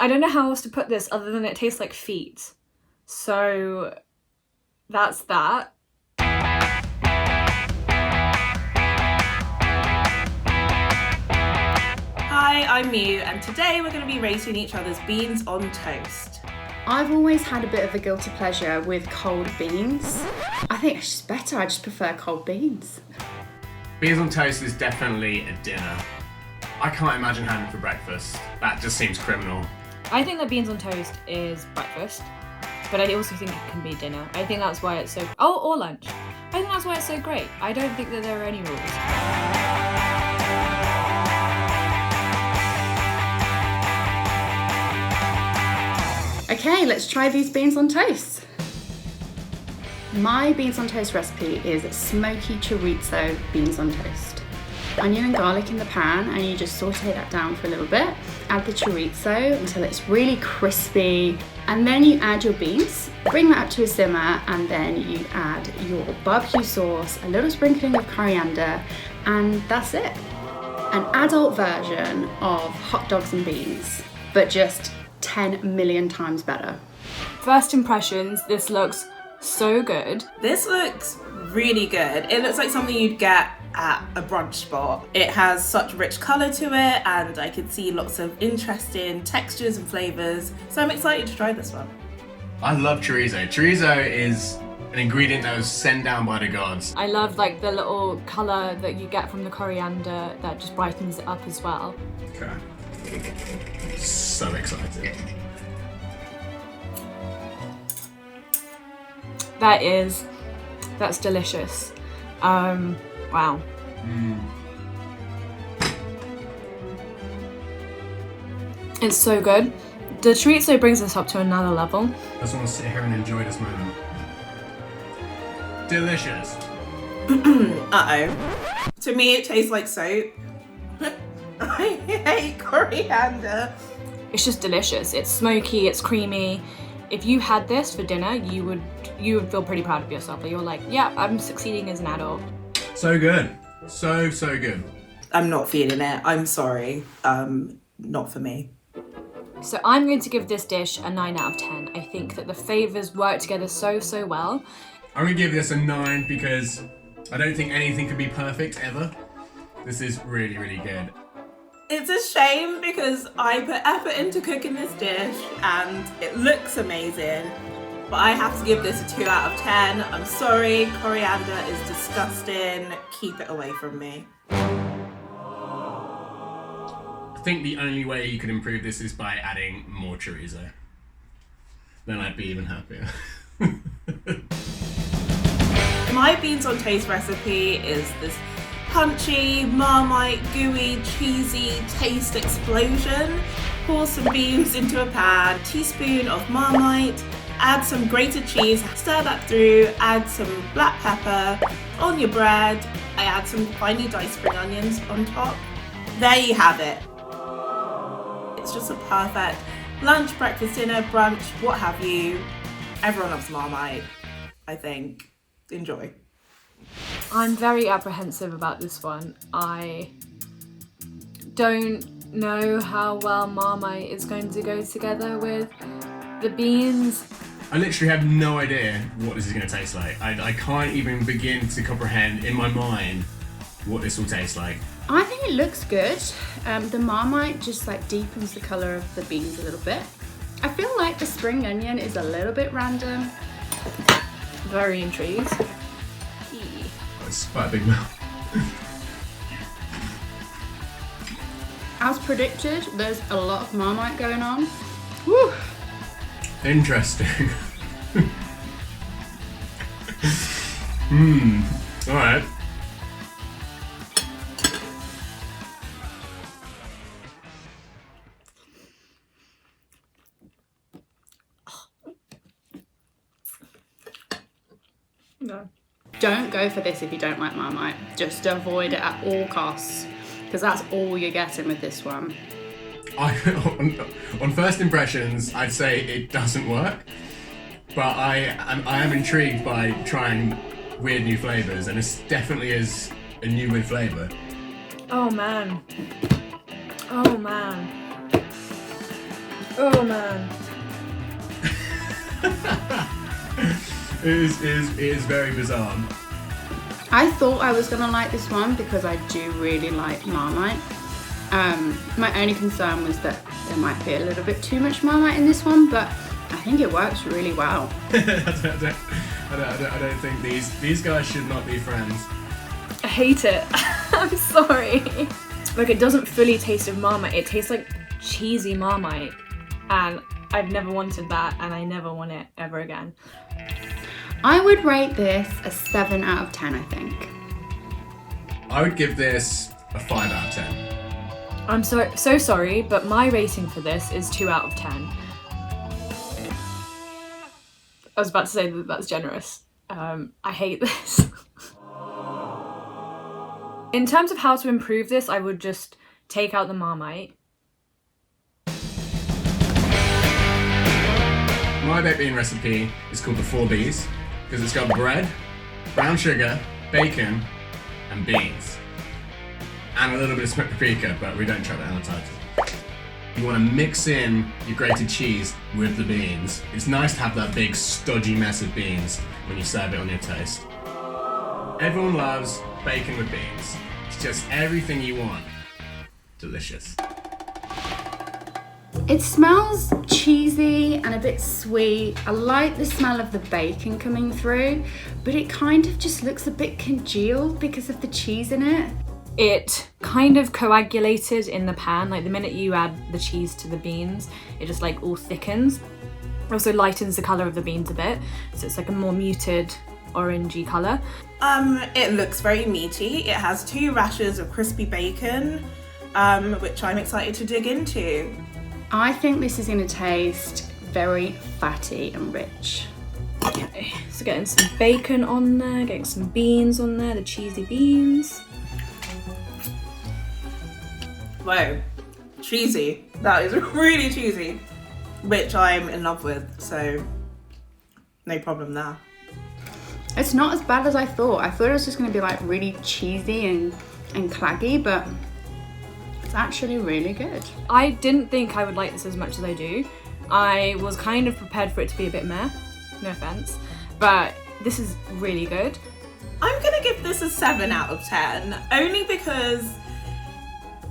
I don't know how else to put this other than it tastes like feet. So that's that. Hi, I'm Mew, and today we're going to be rating each other's beans on toast. I've always had a bit of a guilty pleasure with cold beans. I think it's just better, I just prefer cold beans. Beans on toast is definitely a dinner. I can't imagine having it for breakfast. That just seems criminal. I think that beans on toast is breakfast, but I also think it can be dinner. I think that's why it's so... Oh, or lunch. I think that's why it's so great. I don't think that there are any rules. Okay, let's try these beans on toast. My beans on toast recipe is smoky chorizo beans on toast. Onion and garlic in the pan, and you just saute that down for a little bit. Add the chorizo until it's really crispy, and then you add your beans. Bring that up to a simmer, and then you add your barbecue sauce, a little sprinkling of coriander, and that's it. An adult version of hot dogs and beans, but just 10 million times better. First impressions, this looks so good. This looks really good. It looks like something you'd get at a brunch spot. It has such rich colour to it, and I can see lots of interesting textures and flavours. So I'm excited to try this one. I love chorizo. Chorizo is an ingredient that was sent down by the gods. I love like the little colour that you get from the coriander that just brightens it up as well. Okay. So excited. That's delicious. Wow. It's so good. The chorizo brings us up to another level. I just want to sit here and enjoy this moment. Delicious. Uh-oh. To me, it tastes like soap. I hate coriander. It's just delicious. It's smoky, it's creamy. If you had this for dinner, you would feel pretty proud of yourself. You're like, yeah, I'm succeeding as an adult. So good. So good. I'm not feeling it. I'm sorry. Not for me. So I'm going to give this dish a 9 out of 10. I think that the flavours work together so well. I'm going to give this a 9 because I don't think anything could be perfect ever. This is really, really good. It's a shame because I put effort into cooking this dish and it looks amazing, but I have to give this a 2 out of 10. I'm sorry, coriander is disgusting. Keep it away from me. I think the only way you could improve this is by adding more chorizo. Then I'd be even happier. My beans on toast recipe is this punchy, Marmite, gooey, cheesy taste explosion. Pour some beans into a pan, teaspoon of Marmite, add some grated cheese, stir that through, add some black pepper on your bread. I add some finely diced spring onions on top. There you have it. It's just a perfect lunch, breakfast, dinner, brunch, what have you. Everyone loves Marmite, I think. Enjoy. I'm very apprehensive about this one. I don't know how well Marmite is going to go together with the beans. I literally have no idea what this is going to taste like. I can't even begin to comprehend in my mind what this will taste like. I think it looks good. The Marmite just like deepens the colour of the beans a little bit. I feel like the spring onion is a little bit random. Very intrigued. It's quite a big mouth. As predicted, there's a lot of Marmite going on. Woo! Interesting. Alright. No. Don't go for this if you don't like Marmite. Just avoid it at all costs, because that's all you're getting with this one. On first impressions, I'd say it doesn't work, but I am intrigued by trying weird new flavours, and this definitely is a new weird flavour. Oh man. Oh man. Oh man. It is very bizarre. I thought I was gonna like this one because I do really like Marmite. My only concern was that there might be a little bit too much Marmite in this one, but I think it works really well. I don't think these guys should not be friends. I hate it. I'm sorry. Like, it doesn't fully taste of Marmite. It tastes like cheesy Marmite. And I've never wanted that, and I never want it ever again. I would rate this a 7 out of 10, I think. I would give this a 5 out of 10. I'm so sorry, but my rating for this is 2 out of 10. I was about to say that that's generous. I hate this. In terms of how to improve this, I would just take out the Marmite. My baked bean recipe is called the 4 Bs because it's got bread, brown sugar, bacon, and beans. And a little bit of smoked paprika, but we don't chuck that on the title. You want to mix in your grated cheese with the beans. It's nice to have that big stodgy mess of beans when you serve it on your toast. Everyone loves bacon with beans. It's just everything you want. Delicious. It smells cheesy and a bit sweet. I like the smell of the bacon coming through, but it kind of just looks a bit congealed because of the cheese in it. It kind of coagulated in the pan. Like, the minute you add the cheese to the beans, it just like all thickens. It also lightens the colour of the beans a bit, so it's like a more muted orangey colour. It looks very meaty. It has 2 rashers of crispy bacon, which I'm excited to dig into. I think this is going to taste very fatty and rich. Okay, so getting some bacon on there, getting some beans on there, the cheesy beans. Whoa, cheesy. That is really cheesy, which I'm in love with, so no problem there. It's not as bad as I thought. I thought it was just going to be like really cheesy and claggy, but it's actually really good. I didn't think I would like this as much as I do. I was kind of prepared for it to be a bit meh, no offense, but this is really good. I'm gonna give this a 7 out of 10, only because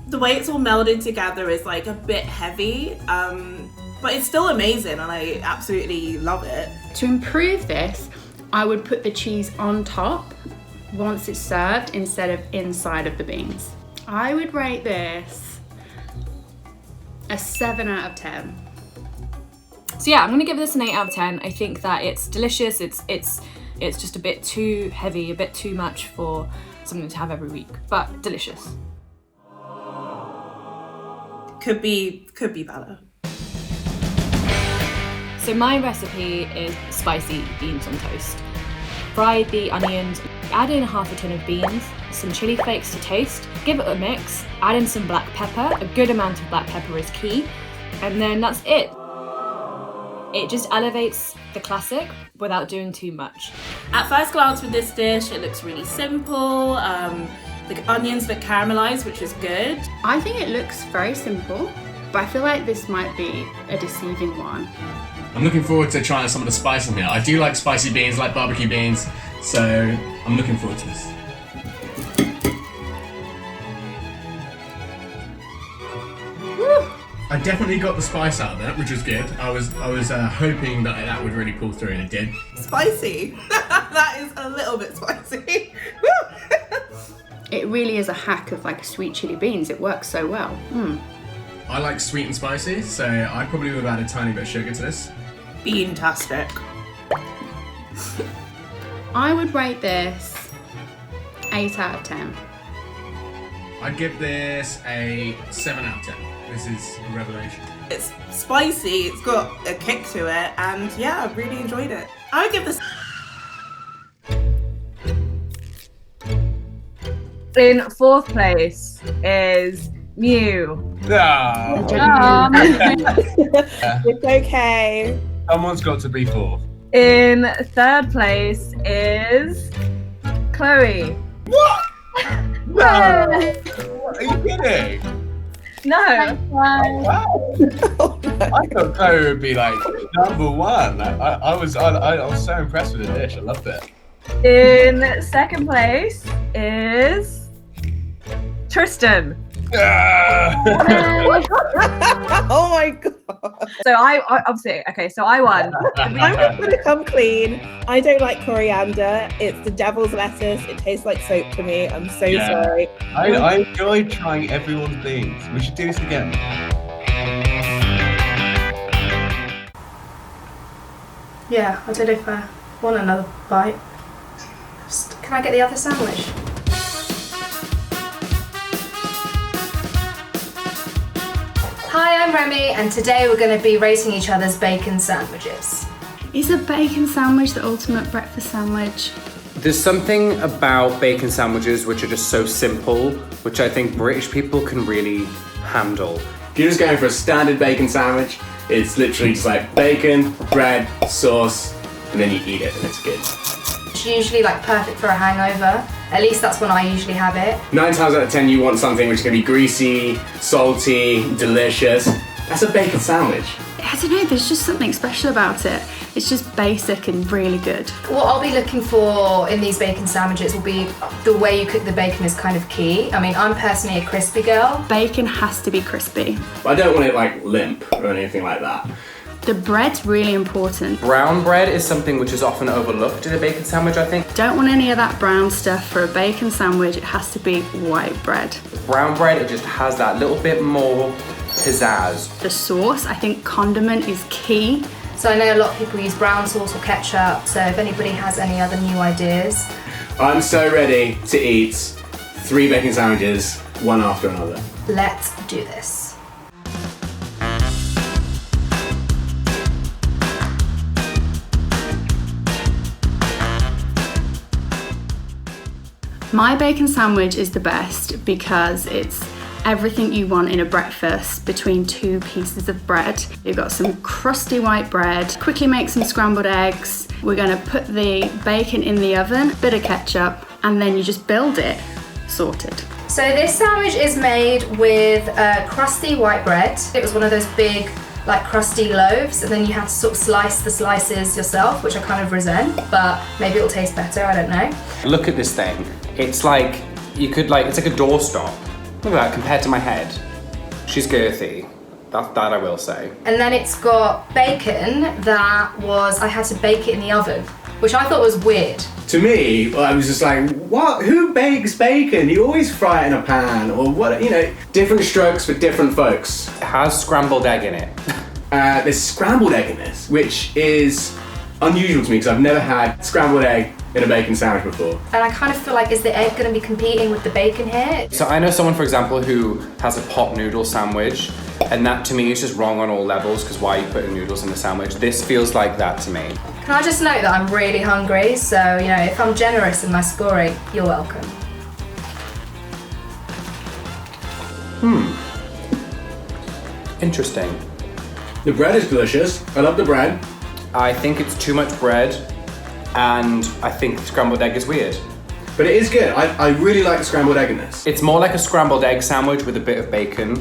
the way it's all melded together is like a bit heavy, but it's still amazing and I absolutely love it. To improve this, I would put the cheese on top once it's served instead of inside of the beans. I would rate this a 7 out of 10. So yeah, I'm gonna give this an 8 out of 10. I think that it's delicious. It's just a bit too heavy, a bit too much for something to have every week, but delicious. Could be better. So my recipe is spicy beans on toast. Fry the onions, add in half a tin of beans, some chili flakes to taste, give it a mix, add in some black pepper. A good amount of black pepper is key, and then that's it. It just elevates the classic without doing too much. At first glance with this dish, it looks really simple. The onions look caramelized, which is good. I think it looks very simple, but I feel like this might be a deceiving one. I'm looking forward to trying some of the spice in here. I do like spicy beans, like barbecue beans, so I'm looking forward to this. Woo! I definitely got the spice out of that, which was good. I was hoping that would really pull through, and it did. Spicy. That is a little bit spicy. It really is a hack of like sweet chili beans. It works so well. I like sweet and spicy, so I probably would have added a tiny bit of sugar to this. Bean-tastic. I would rate this 8 out of 10. I'd give this a 7 out of 10. This is a revelation. It's spicy, it's got a kick to it, and yeah, I really enjoyed it. I would give this... In 4th place is Mew. It's okay. Someone's got to be 4th. In 3rd place is Chloe. What? No! Are you kidding? No. Wow. I thought curry would be like number one. I was so impressed with the dish. I loved it. In second place is Tristan. Oh my god. So I obviously, okay, so I won. I'm just gonna come clean. I don't like coriander. It's the devil's lettuce. It tastes like soap to me. I'm so sorry. I enjoyed trying everyone's beans. We should do this again. Yeah, I don't know if I want another bite. Can I get the other sandwich? Hi, I'm Remy, and today we're going to be rating each other's bacon sandwiches. Is a bacon sandwich the ultimate breakfast sandwich? There's something about bacon sandwiches which are just so simple, which I think British people can really handle. If you're just going for a standard bacon sandwich, it's literally just like bacon, bread, sauce, and then you eat it and it's good. It's usually like perfect for a hangover. At least that's when I usually have it. 9 times out of 10 you want something which is going to be greasy, salty, delicious. That's a bacon sandwich. I don't know, there's just something special about it. It's just basic and really good. What I'll be looking for in these bacon sandwiches will be the way you cook the bacon is kind of key. I mean, I'm personally a crispy girl. Bacon has to be crispy. But I don't want it like limp or anything like that. The bread's really important. Brown bread is something which is often overlooked in a bacon sandwich, I think. Don't want any of that brown stuff for a bacon sandwich. It has to be white bread. Brown bread, it just has that little bit more pizzazz. The sauce, I think condiment is key. So I know a lot of people use brown sauce or ketchup, so if anybody has any other new ideas. I'm so ready to eat 3 bacon sandwiches, one after another. Let's do this. My bacon sandwich is the best because it's everything you want in a breakfast between 2 pieces of bread. You've got some crusty white bread, quickly make some scrambled eggs. We're gonna put the bacon in the oven, bit of ketchup, and then you just build it. Sorted. So this sandwich is made with crusty white bread. It was one of those big, like crusty loaves, and then you have to sort of slice the slices yourself, which I kind of resent, but maybe it'll taste better, I don't know. Look at this thing. It's like, it's like a doorstop. Look at that, compared to my head. She's girthy. That I will say. And then it's got bacon that I had to bake it in the oven, which I thought was weird. To me, I was just like, what? Who bakes bacon? You always fry it in a pan or what, different strokes for different folks. It has scrambled egg in it. There's scrambled egg in this, which is unusual to me because I've never had scrambled egg in a bacon sandwich before. And I kind of feel like, is the egg going to be competing with the bacon here? So I know someone, for example, who has a pot noodle sandwich, and that to me is just wrong on all levels, because why are you putting noodles in the sandwich? This feels like that to me. Can I just note that I'm really hungry, so, if I'm generous in my scoring, you're welcome. Interesting. The bread is delicious. I love the bread. I think it's too much bread, and I think scrambled egg is weird. But it is good. I really like the scrambled egg in this. It's more like a scrambled egg sandwich with a bit of bacon,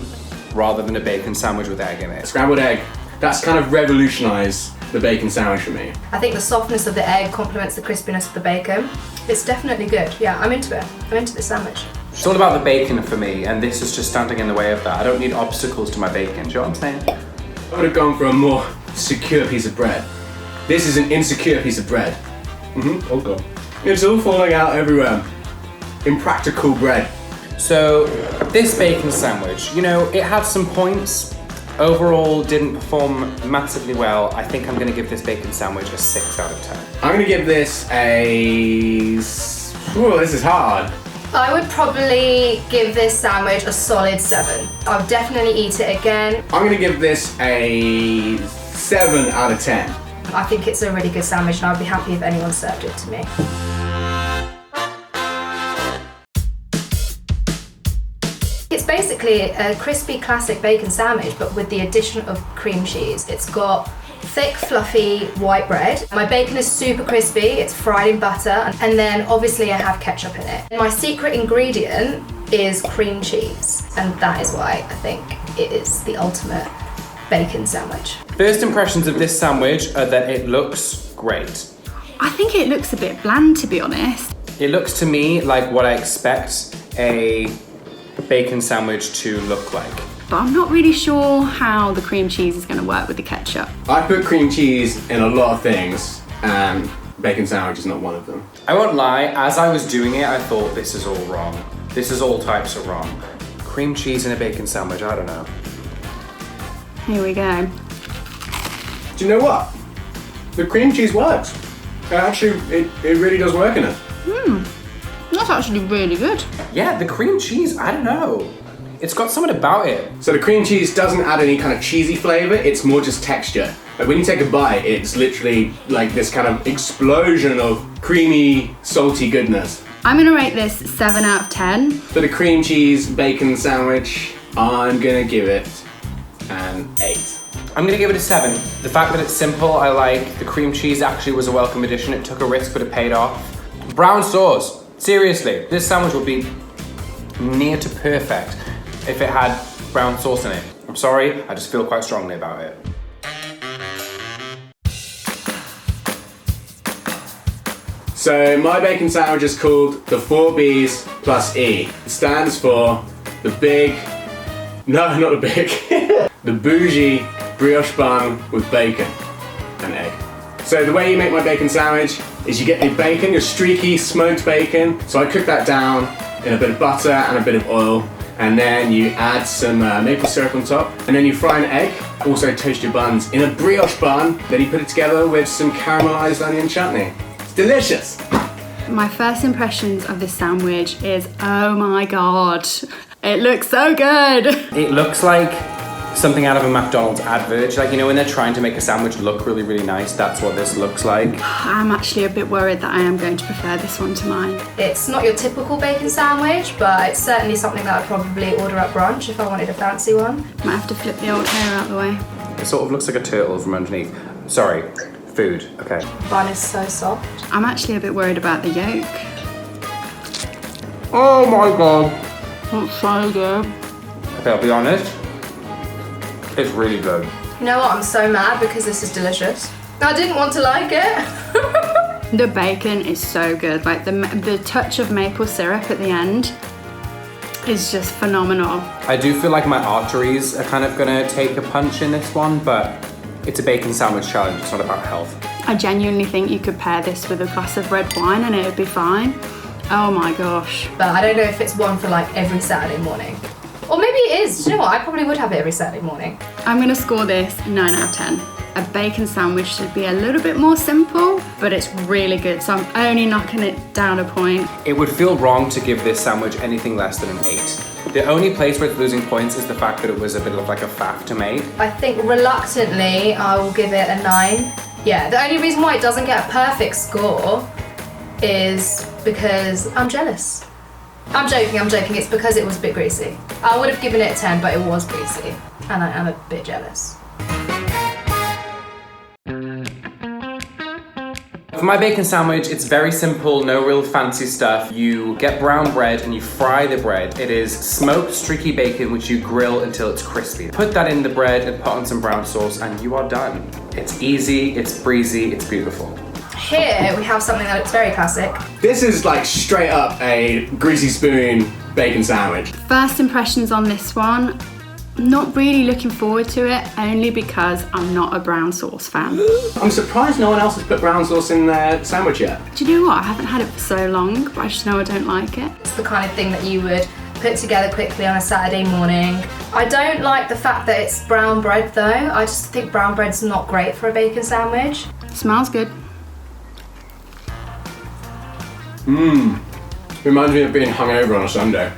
rather than a bacon sandwich with egg in it. Scrambled egg, that's kind of revolutionised the bacon sandwich for me. I think the softness of the egg complements the crispiness of the bacon. It's definitely good. Yeah, I'm into it. I'm into this sandwich. It's all about the bacon for me, and this is just standing in the way of that. I don't need obstacles to my bacon, do you know what I'm saying? I would have gone for a more secure piece of bread. This is an insecure piece of bread. Oh god. It's all falling out everywhere. Impractical bread. So, this bacon sandwich, it had some points. Overall, didn't perform massively well. I think I'm gonna give this bacon sandwich a 6 out of 10. I'm gonna give this a... Ooh, this is hard. I would probably give this sandwich a solid 7. I would definitely eat it again. I'm gonna give this a 7 out of 10. I think it's a really good sandwich, and I'd be happy if anyone served it to me. It's basically a crispy classic bacon sandwich, but with the addition of cream cheese. It's got thick, fluffy white bread. My bacon is super crispy, it's fried in butter, and then obviously I have ketchup in it. My secret ingredient is cream cheese, and that is why I think it is the ultimate bacon sandwich. First impressions of this sandwich are that it looks great. I think it looks a bit bland, to be honest. It looks to me like what I expect a bacon sandwich to look like. But I'm not really sure how the cream cheese is going to work with the ketchup. I put cream cheese in a lot of things, and bacon sandwich is not one of them. I won't lie, as I was doing it, I thought this is all wrong. This is all types of wrong. Cream cheese in a bacon sandwich, I don't know. Here we go. Do you know what? The cream cheese works. Actually, it really does work in it. That's actually really good. Yeah, the cream cheese, I don't know. It's got something about it. So the cream cheese doesn't add any kind of cheesy flavor, it's more just texture. Like when you take a bite, it's literally like this kind of explosion of creamy, salty goodness. I'm going to rate this 7 out of 10. For the cream cheese bacon sandwich, I'm gonna give it an 8. I'm gonna give it a 7. The fact that it's simple, I like. The cream cheese actually was a welcome addition. It took a risk, but it paid off. Brown sauce. Seriously, this sandwich would be near to perfect if it had brown sauce in it. I'm sorry, I just feel quite strongly about it. So my bacon sandwich is called the 4 B's plus E. It stands for the big, no, not the big, the bougie brioche bun with bacon and egg. So the way you make my bacon sandwich is you get your bacon, your streaky smoked bacon. So I cook that down in a bit of butter and a bit of oil, and then you add some maple syrup on top, and then you fry an egg. Also toast your buns in a brioche bun, then you put it together with some caramelized onion chutney. It's delicious. My first impressions of this sandwich is, oh my god, it looks so good. It looks like something out of a McDonald's advert. Like, you know, when they're trying to make a sandwich look really, really nice, that's what this looks like. I'm actually a bit worried that I am going to prefer this one to mine. It's not your typical bacon sandwich, but it's certainly something that I'd probably order at brunch if I wanted a fancy one. Might have to flip the old hair out the way. It sort of looks like a turtle from underneath. Sorry, food, okay. Bun is so soft. I'm actually a bit worried about the yolk. Oh my god. That's so good. Okay, I'll be honest. It's really good. You know what, I'm so mad because this is delicious. I didn't want to like it. The bacon is so good. Like the touch of maple syrup at the end is just phenomenal. I do feel like my arteries are kind of gonna take a punch in this one, but it's a bacon sandwich challenge, it's not about health. I genuinely think you could pair this with a glass of red wine and it would be fine. Oh my gosh. But I don't know if it's one for like every Saturday morning. Or maybe it is. Do you know what? I probably would have it every Saturday morning. I'm gonna score this 9 out of 10. A bacon sandwich should be a little bit more simple, but it's really good. So I'm only knocking it down a point. It would feel wrong to give this sandwich anything less than an 8. The only place where it's losing points is the fact that it was a bit of like a faff to make. I think reluctantly I will give it a 9. Yeah, the only reason why it doesn't get a perfect score is because I'm jealous. I'm joking, it's because it was a bit greasy. I would have given it a 10, but it was greasy, and I am a bit jealous. For my bacon sandwich, it's very simple, no real fancy stuff. You get brown bread and you fry the bread. It is smoked streaky bacon, which you grill until it's crispy. Put that in the bread and put on some brown sauce and you are done. It's easy, it's breezy, it's beautiful. Here we have something that looks very classic. This is like straight up a greasy spoon bacon sandwich. First impressions on this one, not really looking forward to it, only because I'm not a brown sauce fan. I'm surprised no one else has put brown sauce in their sandwich yet. Do you know what? I haven't had it for so long, but I just know I don't like it. It's the kind of thing that you would put together quickly on a Saturday morning. I don't like the fact that it's brown bread though. I just think brown bread's not great for a bacon sandwich. Smells good. Reminds me of being hungover on a Sunday.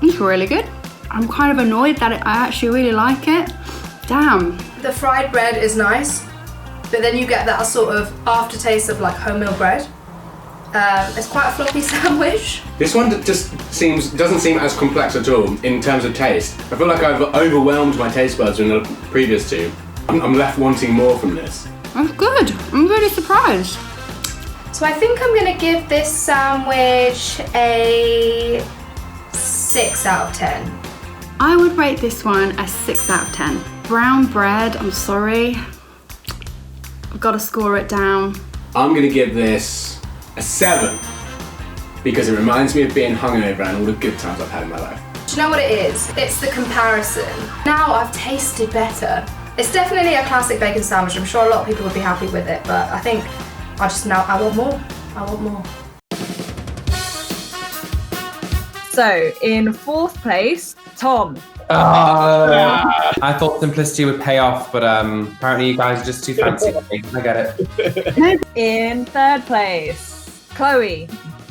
It's really good. I'm kind of annoyed that I actually really like it. Damn. The fried bread is nice, but then you get that sort of aftertaste of like wholemeal bread. It's quite a floppy sandwich. This one just doesn't seem as complex at all in terms of taste. I feel like I've overwhelmed my taste buds in the previous two. I'm left wanting more from this. That's good. I'm really surprised. To So I think I'm gonna give this sandwich a 6 out of 10. I would rate this one a 6 out of 10. Brown bread, I'm sorry. I've got to score it down. I'm gonna give this a 7 because it reminds me of being hungover and all the good times I've had in my life. Do you know what it is? It's the comparison. Now I've tasted better. It's definitely a classic bacon sandwich. I'm sure a lot of people would be happy with it, but I think I want more. I want more. So in fourth place, Tom. I thought simplicity would pay off, but apparently you guys are just too fancy for me. I get it. In third place, Chloe.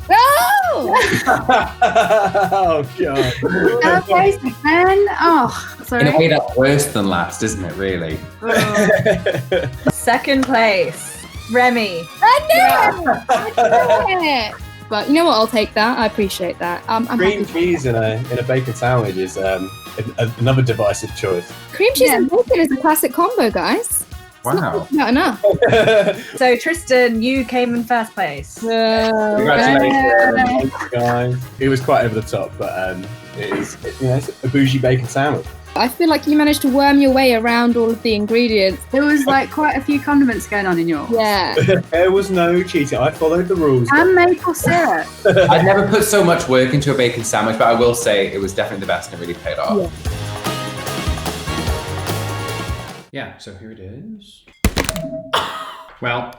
Oh! Oh god. Okay, then. Oh, sorry. In a way, that's worse than last, isn't it, really? Second place, Remy. I knew it! But you know what? I'll take that. I appreciate that. I'm Cream happy. cheese in a bacon sandwich is another divisive choice. Cream cheese and bacon is a classic combo, guys. Wow. Not enough. So Tristan, you came in first place. Congratulations, guys. It was quite over the top, but it's a bougie bacon sandwich. I feel like you managed to worm your way around all of the ingredients. There was like quite a few condiments going on in yours. Yeah. There was no cheating. I followed the rules. And maple syrup. I'd never put so much work into a bacon sandwich, but I will say it was definitely the best and it really paid off. Yeah, so here it is. Well,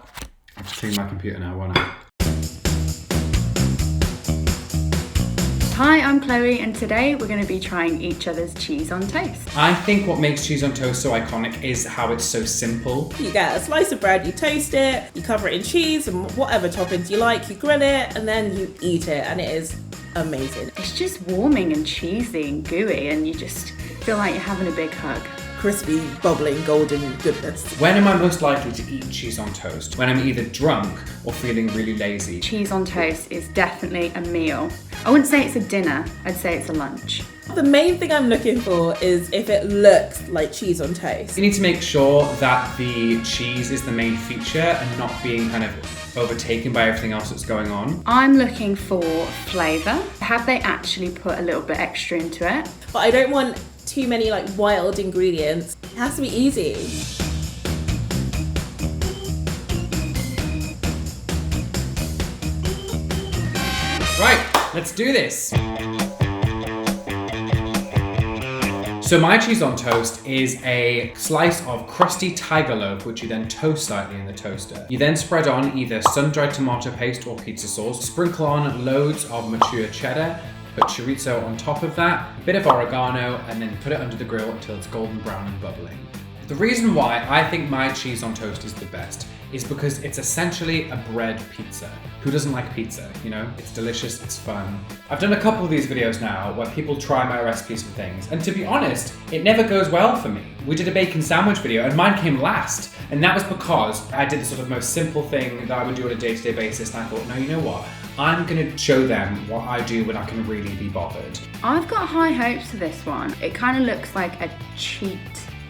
I've just cleaned my computer now, won't I? Hi, I'm Chloe, and today we're going to be trying each other's cheese on toast. I think what makes cheese on toast so iconic is how it's so simple. You get a slice of bread, you toast it, you cover it in cheese and whatever toppings you like, you grill it, and then you eat it, and it is amazing. It's just warming and cheesy and gooey, and you just feel like you're having a big hug. Crispy, bubbling, golden goodness. When am I most likely to eat cheese on toast? When I'm either drunk or feeling really lazy. Cheese on toast is definitely a meal. I wouldn't say it's a dinner, I'd say it's a lunch. The main thing I'm looking for is if it looks like cheese on toast. You need to make sure that the cheese is the main feature and not being kind of overtaken by everything else that's going on. I'm looking for flavour. Have they actually put a little bit extra into it? But I don't want too many like wild ingredients. It has to be easy. Right, let's do this. So my cheese on toast is a slice of crusty tiger loaf, which you then toast slightly in the toaster. You then spread on either sun-dried tomato paste or pizza sauce, sprinkle on loads of mature cheddar, put chorizo on top of that, a bit of oregano, and then put it under the grill until it's golden brown and bubbling. The reason why I think my cheese on toast is the best is because it's essentially a bread pizza. Who doesn't like pizza, you know? It's delicious, it's fun. I've done a couple of these videos now where people try my recipes for things, and to be honest, it never goes well for me. We did a bacon sandwich video and mine came last, and that was because I did the sort of most simple thing that I would do on a day-to-day basis, and I thought, no, you know what? I'm gonna show them what I do when I can really be bothered. I've got high hopes for this one. It kind of looks like a cheat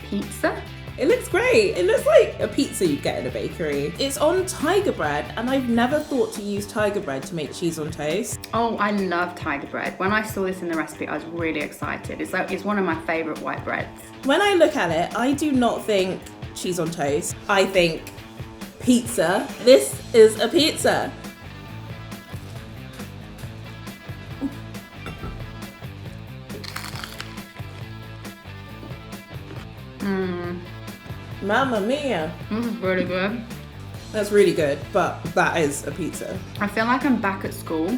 pizza. It looks great. It looks like a pizza you'd get in a bakery. It's on tiger bread, and I've never thought to use tiger bread to make cheese on toast. Oh, I love tiger bread. When I saw this in the recipe, I was really excited. It's one of my favourite white breads. When I look at it, I do not think cheese on toast. I think pizza. This is a pizza. Mamma mia. This is really good. That's really good, but that is a pizza. I feel like I'm back at school.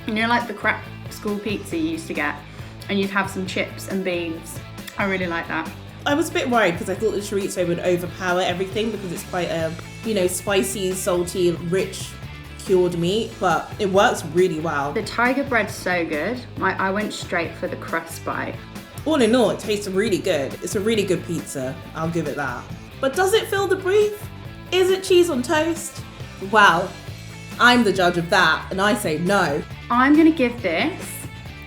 You know, like the crap school pizza you used to get, and you'd have some chips and beans. I really like that. I was a bit worried because I thought the chorizo would overpower everything because it's quite a, spicy, salty, rich, cured meat, but it works really well. The tiger bread's so good. I went straight for the crust bite. All in all, it tastes really good. It's a really good pizza. I'll give it that. But does it fill the brief? Is it cheese on toast? Well, I'm the judge of that, and I say no. I'm gonna give this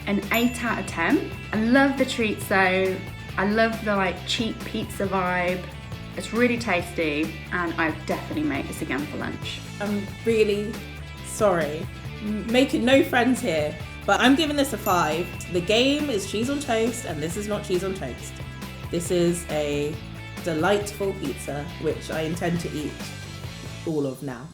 an 8 out of 10. I love the chorizo. I love the cheap pizza vibe. It's really tasty, and I'd definitely make this again for lunch. I'm really, Sorry. Making no friends here. But I'm giving this a 5. The game is cheese on toast, and this is not cheese on toast. This is a delightful pizza, which I intend to eat all of now.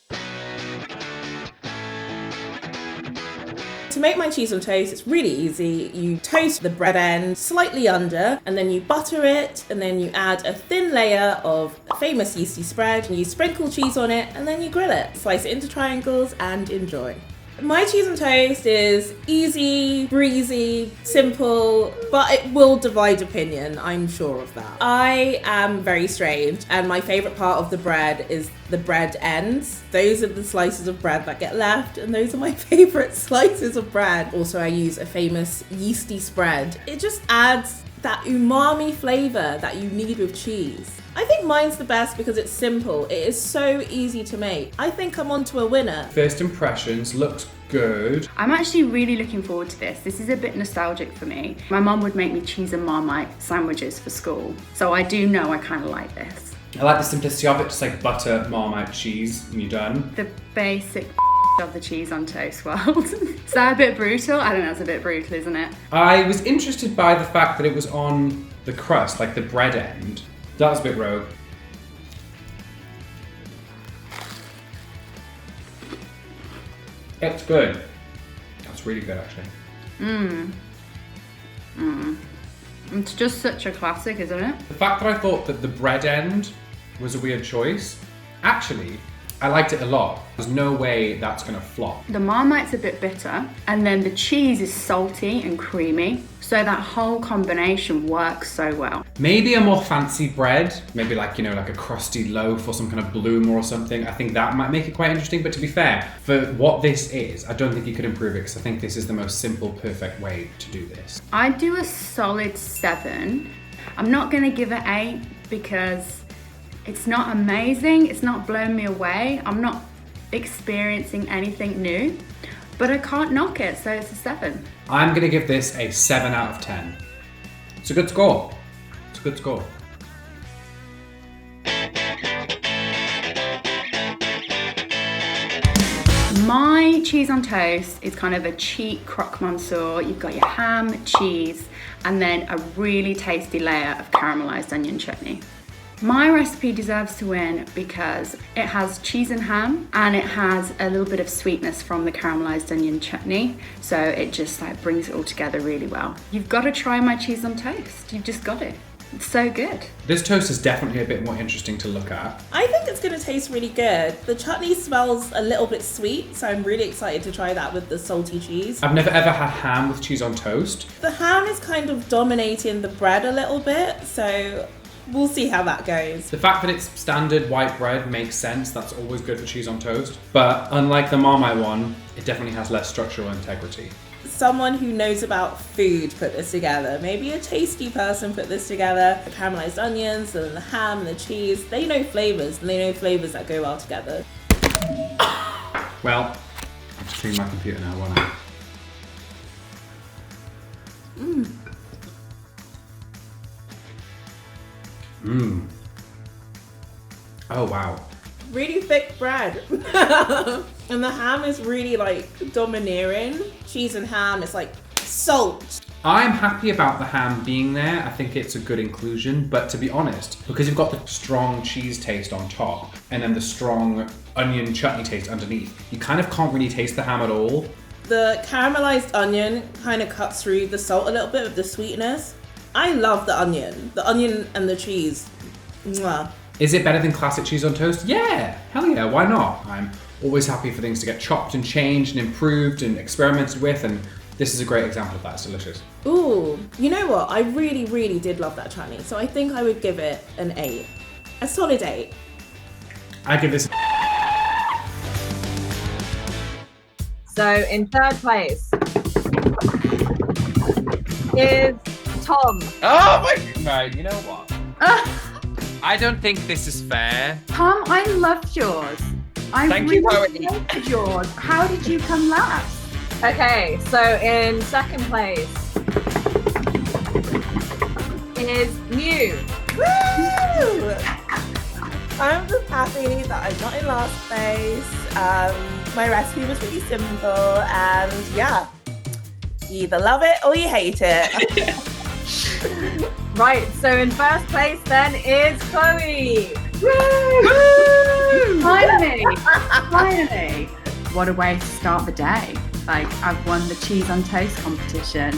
To make my cheese on toast, it's really easy. You toast the bread end slightly under, and then you butter it, and then you add a thin layer of famous yeasty spread, and you sprinkle cheese on it, and then you grill it. Slice it into triangles and enjoy. My cheese on toast is easy, breezy, simple, but it will divide opinion, I'm sure of that. I am very strange, and my favourite part of the bread is the bread ends. Those are the slices of bread that get left, and those are my favourite slices of bread. Also, I use a famous yeasty spread. It just adds that umami flavour that you need with cheese. I think mine's the best because it's simple. It is so easy to make. I think I'm onto a winner. First impressions, looks good. I'm actually really looking forward to this. This is a bit nostalgic for me. My mum would make me cheese and Marmite sandwiches for school, so I do know I kind of like this. I like the simplicity of it, just like butter, Marmite, cheese, and you're done. The basic of the cheese on toast world. Is that a bit brutal? I don't know, it's a bit brutal, isn't it? I was interested by the fact that it was on the crust, like the bread end. That was a bit rogue. It's good. That's really good, actually. It's just such a classic, isn't it? The fact that I thought that the bread end was a weird choice, actually, I liked it a lot. There's no way that's gonna flop. The Marmite's a bit bitter, and then the cheese is salty and creamy, so that whole combination works so well. Maybe a more fancy bread, maybe like, you know, like a crusty loaf or some kind of bloom or something. I think that might make it quite interesting, but to be fair, for what this is, I don't think you could improve it because I think this is the most simple, perfect way to do this. I'd do a solid 7. I'm not gonna give it 8 because it's not amazing, it's not blowing me away, I'm not experiencing anything new, but I can't knock it, so it's a 7. I'm gonna give this a 7 out of 10. It's a good score. It's a good score. My cheese on toast is kind of a cheap croque monsieur. You've got your ham, cheese, and then a really tasty layer of caramelized onion chutney. My recipe deserves to win because it has cheese and ham, and it has a little bit of sweetness from the caramelized onion chutney, so it just like brings it all together really well. You've got to try my cheese on toast. You've just got it. It's so good. This toast is definitely a bit more interesting to look at. I think it's going to taste really good. The chutney smells a little bit sweet, so I'm really excited to try that with the salty cheese. I've never ever had ham with cheese on toast. The ham is kind of dominating the bread a little bit, so we'll see how that goes. The fact that it's standard white bread makes sense. That's always good for cheese on toast. But unlike the Marmite one, it definitely has less structural integrity. Someone who knows about food put this together. Maybe a tasty person put this together. The caramelized onions and the ham and the cheese. They know flavors, and they know flavors that go well together. Well, I'll just clean my computer now, won't I? Oh, wow. Really thick bread. And the ham is really like domineering. Cheese and ham is like salt. I'm happy about the ham being there. I think it's a good inclusion, but to be honest, because you've got the strong cheese taste on top and then the strong onion chutney taste underneath, you kind of can't really taste the ham at all. The caramelized onion kind of cuts through the salt a little bit with the sweetness. I love the onion and the cheese. Mwah. Is it better than classic cheese on toast? Yeah, hell yeah, why not? I'm always happy for things to get chopped and changed and improved and experimented with, and this is a great example of that. It's delicious. Ooh, you know what? I really, really did love that chutney, so I think I would give it an 8. A solid 8. I give this... So in third place is Tom. Oh my... No, you know what? I don't think this is fair. Tom, I loved yours. Thank you, Chloe. Loved yours. How did you come last? Okay, so in second place is Mew. Woo! I'm just happy that I'm not in last place. My recipe was really simple, and yeah, you either love it or you hate it. Right, so in first place then is Chloe. Woo! Finally! What a way to start the day. Like, I've won the cheese on toast competition.